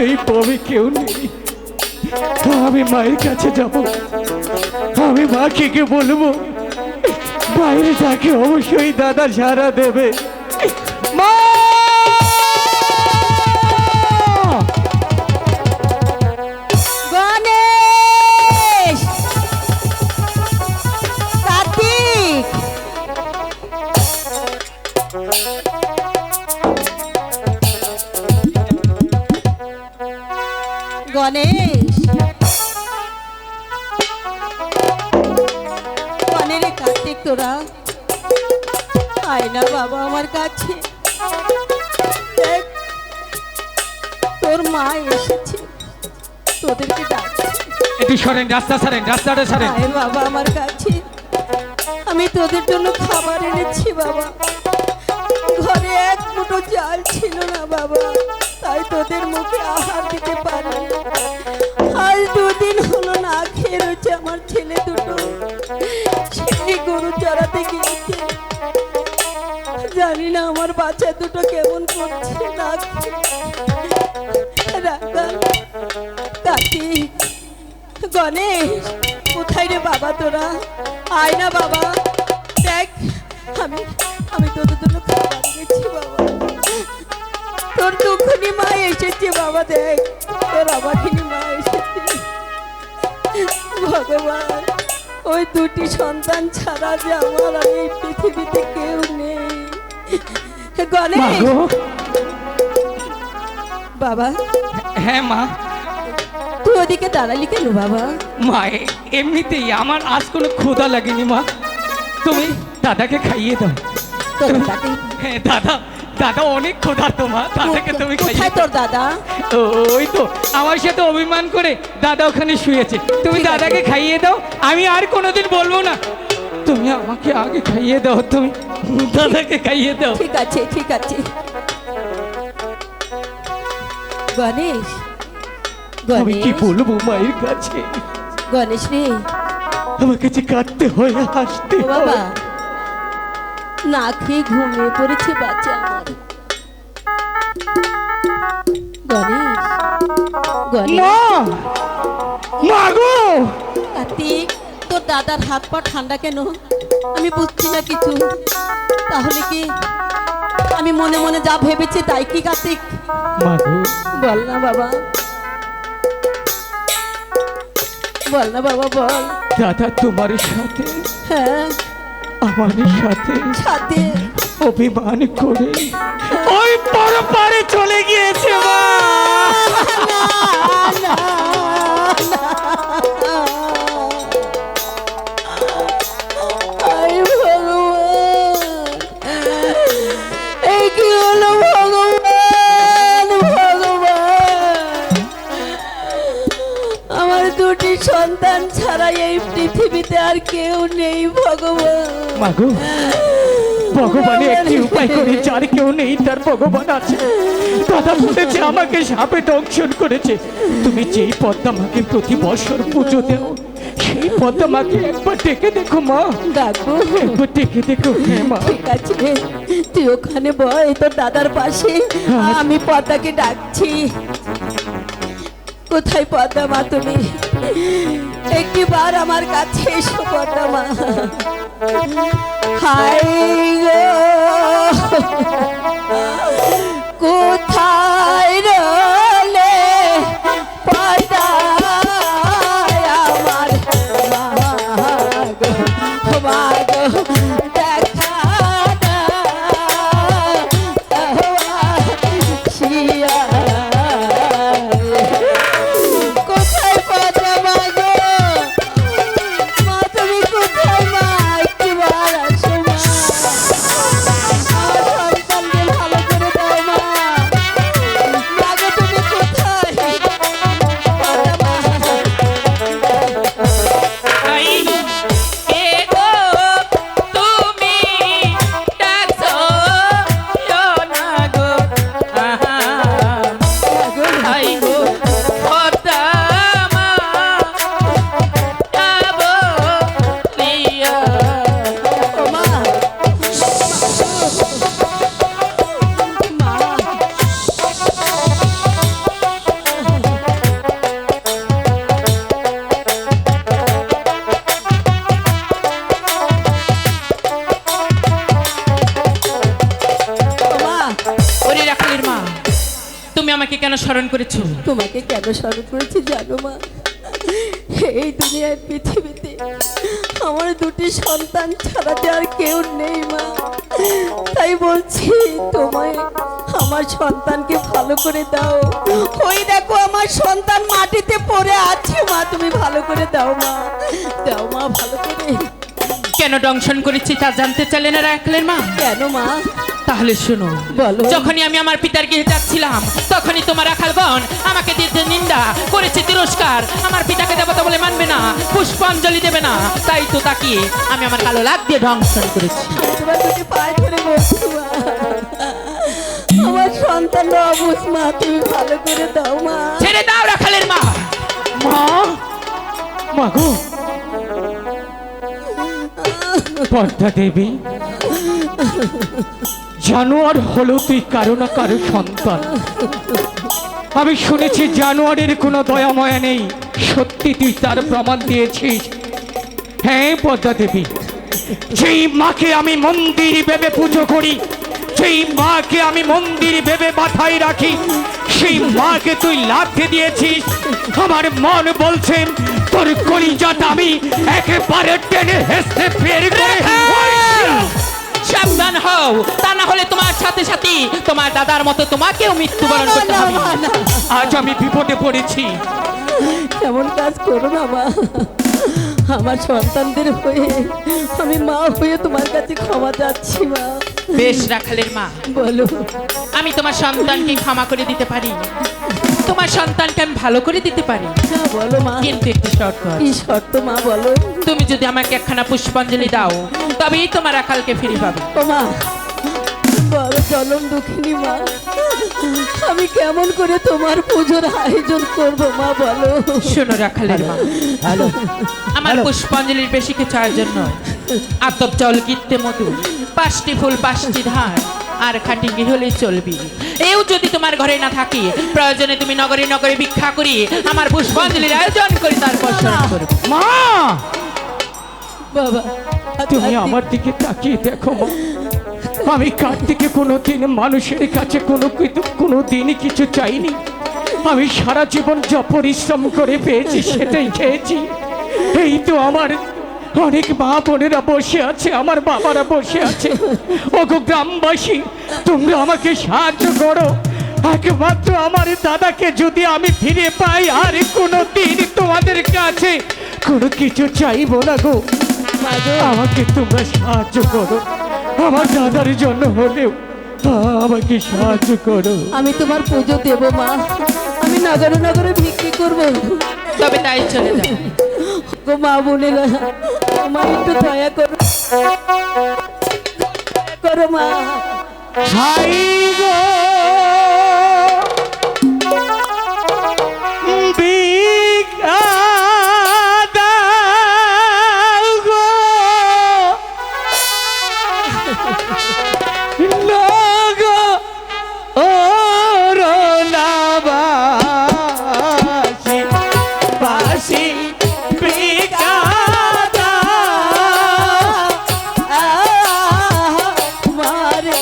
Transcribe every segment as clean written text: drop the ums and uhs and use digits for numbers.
নেই পবে কেউ নেই। আমি মায়ের কাছে যাব, আমি মাকে কে বলবো বাইরে তাকে অবশ্যই দাদা সারা দেবে। মা গণেশ, কার্তিক, গণেশ, গণেরে কার্তিক, তোরা আয় না বাবা আমার কাছে। দেখ, তোর মা এসেছে, তোদেরকে ডাকছে। একটু সরেন, রাস্তা সরেন, রাস্তাটা সরেন। আয় বাবা আমার কাছে, আমি তোদের জন্য খাবার এনেছি বাবা। ঘরে এক মুঠো চাল ছিল না বাবা, তাই তোদের মুখে আহার দিতে পারিনি। আজ দুদিন হলো না খেয়ে রয়েছে আমার ছেলে দুটো। সেই গরু চড়াতে গিয়েছে, জানি না আমার বাচ্চা দুটো কেমন করছে না খেয়ে। রাগা, কার্তিক, গণেশ, কোথায় রে বাবা তোরা? আয় না বাবা, দেখ আমি আমি তোদের জন্য খাবার এনেছি বাবা। তোর দুঃখনি মা এসেছে বাবা, দেখ তোর অবাখিনী মা এসেছে। ভগবান, ওই দুটি সন্তান ছাড়া যে আমার আর এই পৃথিবীতে কেউ নেই। গণেশ বাবা। হ্যাঁ মা। তুই ওদিকে দাঁড়ালি কেন বাবা? মা এমনিতেই আমার আজ কোনো ক্ষুধা লাগেনি মা, তুমি দাদাকে খাইয়ে দাও। হ্যাঁ দাদা, দাদা অনেক ক্ষুধার্ত মা, দাদাকে তুমি খাইয়ে তোর দাদা ওই তো আমার সাথে অভিমান করে দাদা ওখানে শুয়েছে, তুমি দাদাকে খাইয়ে দাও। আমি আর কোনোদিন বলবো না, তুমি আমাকে আগে খাইয়ে দাও, তুমি দাদাকে খাইয়ে দাও। ঠিক আছে ঠিক আছে। গণেশ, আমি কি বলবো মায়ের কাছে? গণেশ রে, আমার কাছে কাঁদতে হয়, হাসতে বাবা না খেয়ে ঘুমিয়ে পড়েছে বাচ্চা আমার। গণেশ, গণেশ, মা গো। কার্তিক, তোর দাদার হাত পা ঠান্ডা কেন? আমি বুঝছি না কিছু। তাহলে কি আমি মনে মনে যা ভেবেছি তাই কি কার্তিক? মা গো, বল না বাবা, বল না বাবা, বল। দাদা তোমার সাথে, হ্যাঁ আমার সাথে সাথে অভিমান করে ওই পরপারে চলে গিয়েছে মা। না, না, না। আয় ভগবান, এই কি হলো ভগবান, ভগবান। আমার দুটি সন্তান ছাড়া এই পৃথিবীতে আর কেউ নেই ভগবান। মাগো, ভগবানের একটি উপায় করে, যার কেউ নেই তার ভগবান আছে। দাদা বলেছে আমাকে সাপে দংশন করেছে। তুমি যেই পদ্মা মাকে প্রতি বছর পুজো দেও, সেই পদ্মা মাকে একবার ডেকে দেখো মা। ডাকবো? একবার ডেকে দেখো। হ্যাঁ মা। ঠিক আছে, তুই ওখানে বয় তোর দাদার পাশে, আমি পদ্মাকে ডাকছি। কোথায় পদ্মা মা তুমি? একটিবার আমার কাছে এসো পদ্মা মা। হাই গো, কোথায় রলে পদ্মা আমার মা গো, মা গো, দেখা শিয়া। কোথায় পদ্মা মা গো? মা তুমি কোথায় মা? একটিবার আসো মা, আমার সন্তানকে ভালো করে দাও মা। মা গো তুমি স্মরণ করেছো? তোমাকে কেন স্মরণ করেছি জানো মা? এই দুনিয়ার পৃথিবীতে আমার দুটি সন্তান ছাড়া যে আর কেউ নেই মা। তাই বলছি তোমায় আমার সন্তানকে ভালো করে দাও। ওই দেখো আমার সন্তান মাটিতে পড়ে আছে মা, তুমি ভালো করে দাও মা, দাও মা ভালো করে। কেন দংশন করেছি তা জানতে চাইলে না রাখলেন মা? কেন মা? তাহলে শোনো। বলো। যখনই আমি আমার পিতার গৃহে যাচ্ছিলাম তখনই তোমার রাখালগণ আমাকে দিতে নিন্দা করেছে, তিরস্কার। আমার পিতাকে দেবতা বলে মানবে না, পুষ্পাঞ্জলি দেবে না, তাই তো তাকিয়ে আমি আমার কালো লাগ দিয়ে দংশন করেছি। তোমার দুটি পায়ে ধরে বলছি মা, আমার সন্তান অবুঝ মা, তুমি ভালো করে দাও মা। ছেড়ে দাও রাখালের মা। মা, মা গো, পদ্মা দেবী, জানোয়ার হলো তুই কারো না কারো সন্তান। আমি শুনেছি জানোয়ারের কোনো দয়া ময়া নেই, সত্যি তুই তার প্রমাণ দিয়েছিস। হ্যাঁ পদ্মা দেবী, যেই মাকে আমি মন্দির ভেবে পুজো করি, যেই মাকে আমি মন্দির ভেবে মাথায় রাখি, সেই মাকে তুই লাথি দিয়েছিস। আমার মন বলছে তোর কলিজাটা আমি একেবারে টেনে হেসে বের করে সাবধান হও, তা না হলে তোমার সাথে সাথে তোমার দাদার মতো তোমাকেও মৃত্যুবরণ করতে হবে। আজ আমি বিপদে পড়েছি। এমন কাজ করো না মা, আমার সন্তানদের হয়ে আমি মা হয়ে তোমার কাছে ক্ষমা চাচ্ছি মা। বেশ রাখালের মা, বলো। আমি তোমার সন্তানকে ক্ষমা করে দিতে পারি, তোমার সন্তানকে আমি ভালো করে দিতে পারি, হ্যাঁ বলো মা। কিন্তু একটি শর্ত আছে। কি শর্ত মা বলো? তুমি যদি আমাকে একখানা পুষ্পাঞ্জলি দাও তবেই তোমার রাখালকে ফিরে পাবে। ও মা, বলো চলন দুঃখিনী মা, আমি কেমন করে তোমার পুজোর আয়োজন করব মা বলো। শোনো রাখালের মা, আমার পুষ্পাঞ্জলির বেশি কিছু আয়োজন নয়। আতপ জল গীতে মধু, 5টি ফুল 5টি ধান আর খাঁটি ঘি হলেই চলবি। এও যদি তোমার ঘরে না থাকে, প্রয়োজনে তুমি নগরে নগরে ভিক্ষা করি আমার পুষ্পাঞ্জলির আয়োজন করি, তারপর স্মরণ করবে। মা, বাবা তুমি আমার দিকে তাকিয়ে দেখো মা। আমি কার্তিকে কোনোদিন মানুষের কাছে কোনো দিনই কিছু চাইনি। আমি সারা জীবন যা পরিশ্রম করে পেয়েছি সেটাই খেয়েছি। এই তো আমার অনেক মা বোনেরা বসে আছে, আমার বাবারা বসে আছে। ওগো গ্রামবাসী, তোমরা আমাকে সাহায্য করো। একমাত্র আমার দাদাকে যদি আমি ফিরে পাই, আর কোনো দিন তোমাদের কাছে কোনো কিছু চাইবো না গো। আমাকে তোমরা সাহায্য করো, আমার দাদার জন্য হলেও আমাকে সাহায্য করো। আমি তোমার পুজো দেব মা, আমি নগরে নগরে বিক্রি করব। তবে তাই চলে যাও। গো মা বোনেরা, মা একটু দয়া করো, করো মা। হাই গো ভিক্ষা দাও গো, লগো অরুণাবাসী, বাসী ভিক্ষা মারে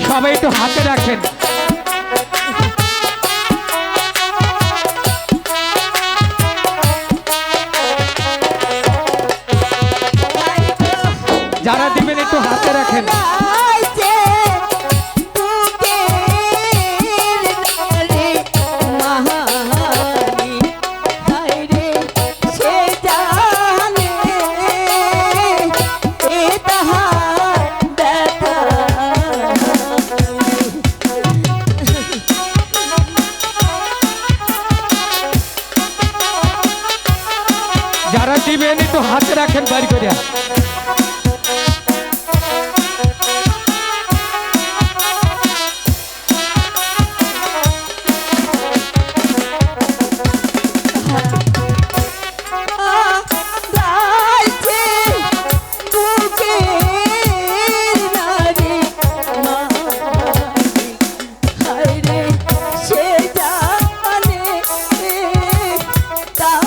সবাই একটু হাতে রাখেন। যারা দিবেন একটু হাতে রাখেন। আইছে বুকের নারে মাহানি, হায়রে সে জানে এ তাহার ব্যথা। যারা দিবেন একটু হাতে রাখেন বাড়ি করে। আইছে বুকের নারে মাহানি, হায়রে সে জানে তাহার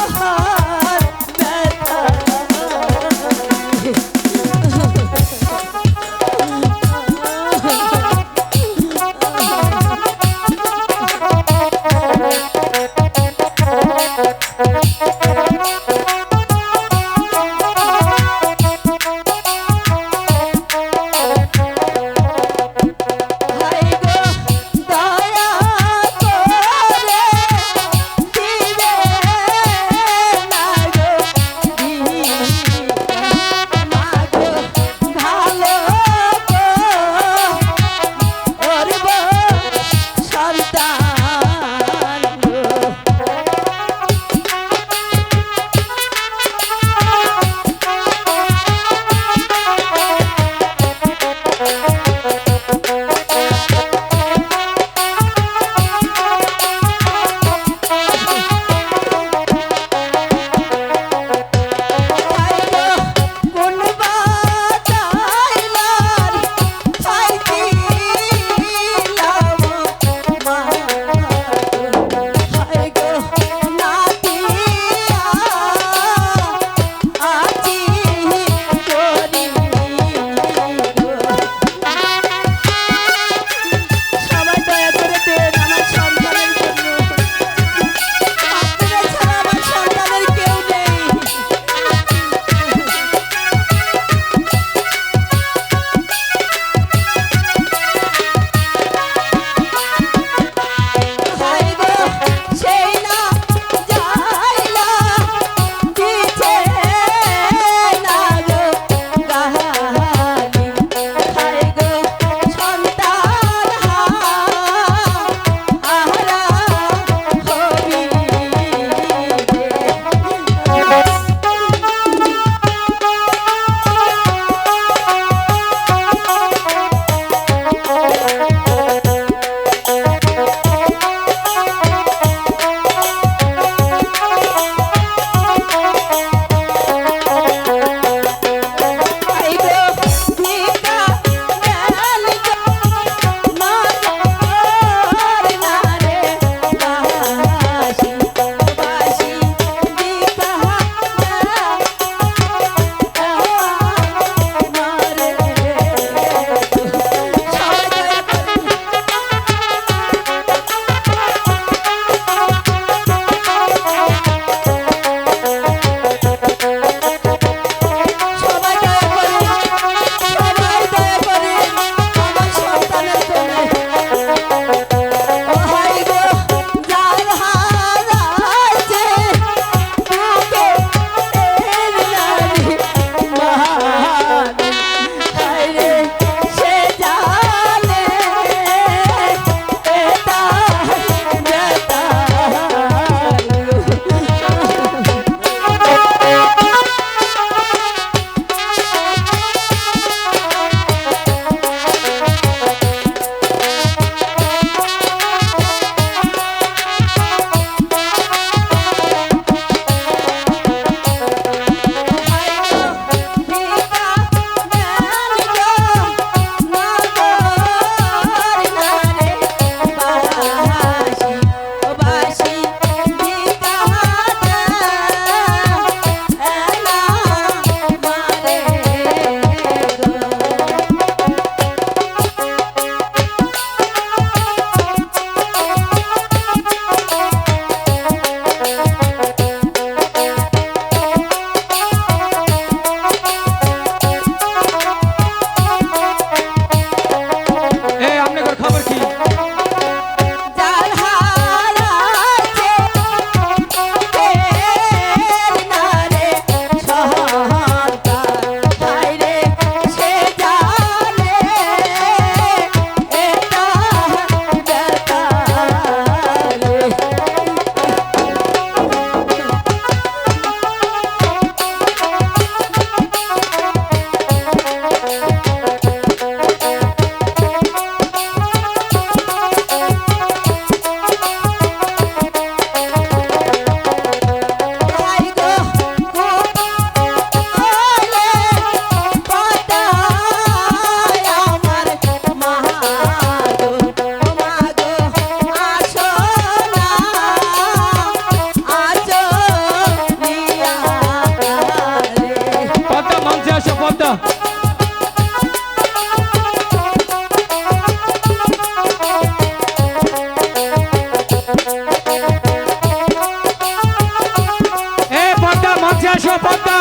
কাছে আসো পদ্মা।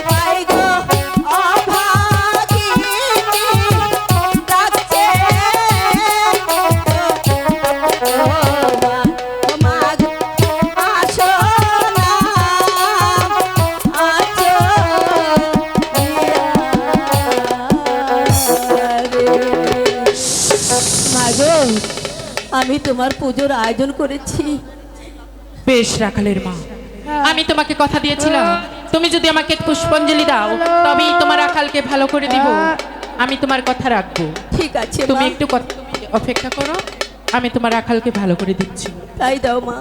তাই গো অভাগিনী ডাকছে ও মা গো, আসো না আছো মা গো, আমি তোমার পুজোর আয়োজন করেছি। বেশ রাখালের মা, আমি তোমাকে কথা দিয়েছিলাম তুমি যদি আমাকে পুষ্পাঞ্জলি দাও তবেই তোমার রাখালকে ভালো করে দিব। আমি তোমার কথা রাখবো। ঠিক আছে তুমি মা, একটু অপেক্ষা করো, আমি তোমার রাখালকে ভালো করে দিচ্ছি। তাই দাও মা।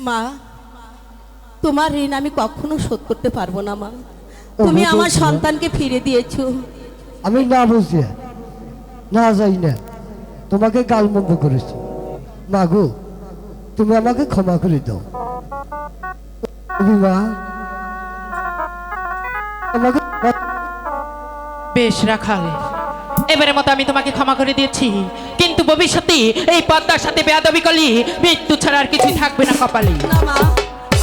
মা, তোমার ঋণ আমি কখনো শোধ করতে পারবো না মা। তুমি আমার সন্তানকে ফিরে দিয়েছো। আমি না বুঝি না যাই না, তোমাকে গালমন্দ করেছি। মাগো, তুমি আমাকে ক্ষমা করে দাও। মা আমাকে বেশ রাখাল, এবারের মতো আমি তোমাকে ক্ষমা করে দিয়েছি, কিন্তু ভবিষ্যতে এই পদ্মার সাথে বেয়াদবি করলে মৃত্যু ছাড়া আর কিছুই থাকবে না কপালে। না মা,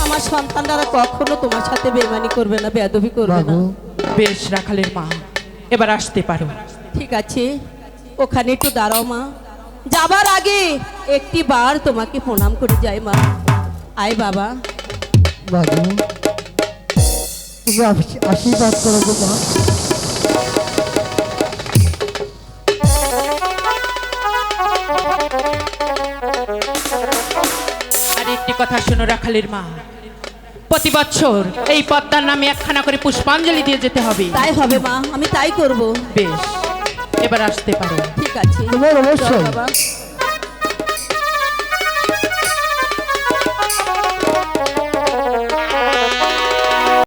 আমার সন্তানরা কখনো তোমার সাথে বেইমানি করবে না, বেয়াদবি করবে না। মাগো, বেশ রাখালের মা, এবার আসতে পারো। ঠিক আছে, ওখানে একটু দাঁড়াও মা। যাবার আগে একটি বার তোমাকে প্রণাম করে যাই মা। আয় বাবা। মাগো, তুমি আশীর্বাদ করো গো মা। আর একটি কথা শোনো রাখালের মা, প্রতি বছর এই পদ্মার নামে একখানা করে পুষ্পাঞ্জলি দিয়ে যেতে হবে। তাই হবে মা, আমি তাই করব। বেশ, এবার আসতে পারো। ঠিক আছে, তোমার অবশ্যই। যাও বাবা।